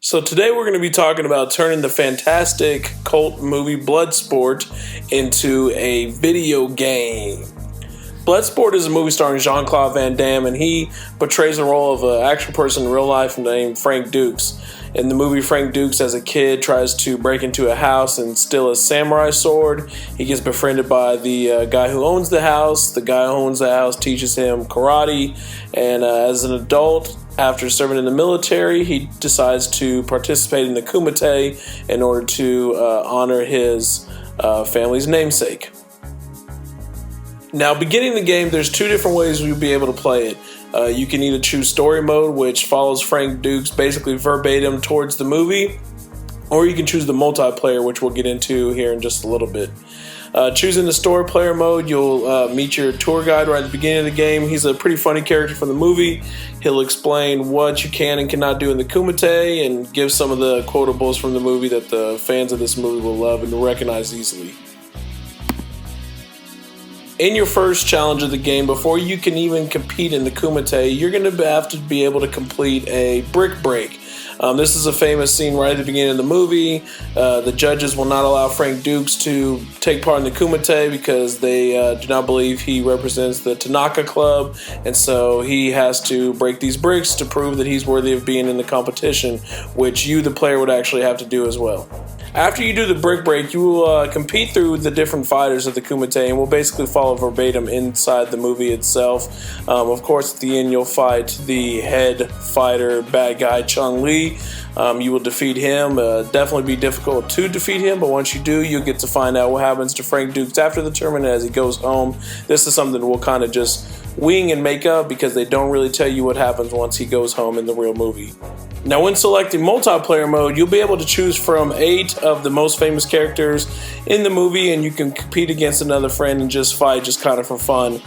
So today we're going to be talking about turning the fantastic cult movie Bloodsport into a video game. Bloodsport is a movie starring Jean-Claude Van Damme, and he portrays the role of an actual person in real life named Frank Dukes. In the movie, Frank Dukes, as a kid, tries to break into a house and steal a samurai sword. He gets befriended by the guy who owns the house. The guy who owns the house teaches him karate, and as an adult, after serving in the military, he decides to participate in the Kumite in order to honor his family's namesake. Now, beginning the game, there's two different ways you'll be able to play it. You can either choose story mode, which follows Frank Dukes basically verbatim towards the movie, or you can choose the multiplayer, which we'll get into here in just a little bit. Choosing the story player mode, you'll meet your tour guide right at the beginning of the game. He's a pretty funny character from the movie. He'll explain what you can and cannot do in the Kumite and give some of the quotables from the movie that the fans of this movie will love and recognize easily. In your first challenge of the game, before you can even compete in the Kumite, you're going to have to be able to complete a brick break. This is a famous scene right at the beginning of the movie. The judges will not allow Frank Dukes to take part in the Kumite because they do not believe he represents the Tanaka Club, and so he has to break these bricks to prove that he's worthy of being in the competition, which you, the player, would actually have to do as well. After you do the brick break, you will compete through the different fighters of the Kumite, and will basically follow verbatim inside the movie itself. Of course, at the end, you'll fight the head fighter, bad guy Chun-Li. You will defeat him. Definitely be difficult to defeat him, but once you do, you'll get to find out what happens to Frank Dukes after the tournament as he goes home. This is something we'll kind of just wing and make up because they don't really tell you what happens once he goes home in the real movie. Now, when selecting multiplayer mode, you'll be able to choose from 8 of the most famous characters in the movie, and you can compete against another friend and just fight just kind of for fun.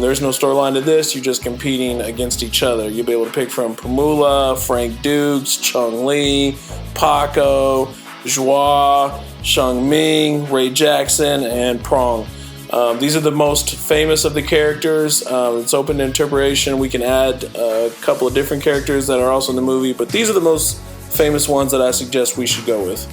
There's no storyline to this. You're just competing against each other. You'll be able to pick from Primula, Frank Dukes, Chun-Li, Paco, Joie, Shang Ming, Ray Jackson, and Prong. These are the most famous of the characters. It's open to interpretation. We can add a couple of different characters that are also in the movie, but these are the most famous ones that I suggest we should go with.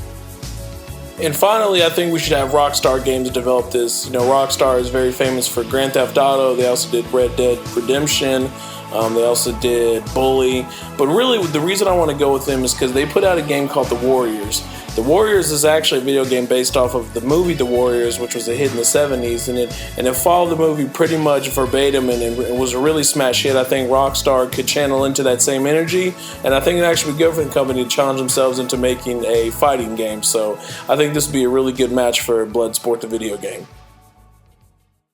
And finally, I think we should have Rockstar Games develop this. You know, Rockstar is very famous for Grand Theft Auto. They also did Red Dead Redemption. They also did Bully. But really, the reason I want to go with them is because they put out a game called The Warriors. The Warriors is actually a video game based off of the movie The Warriors, which was a hit in the 70s, and it followed the movie pretty much verbatim, and it was a really smash hit. I think Rockstar could channel into that same energy, and I think it actually would be good for the company to challenge themselves into making a fighting game. So I think this would be a really good match for Bloodsport, the video game.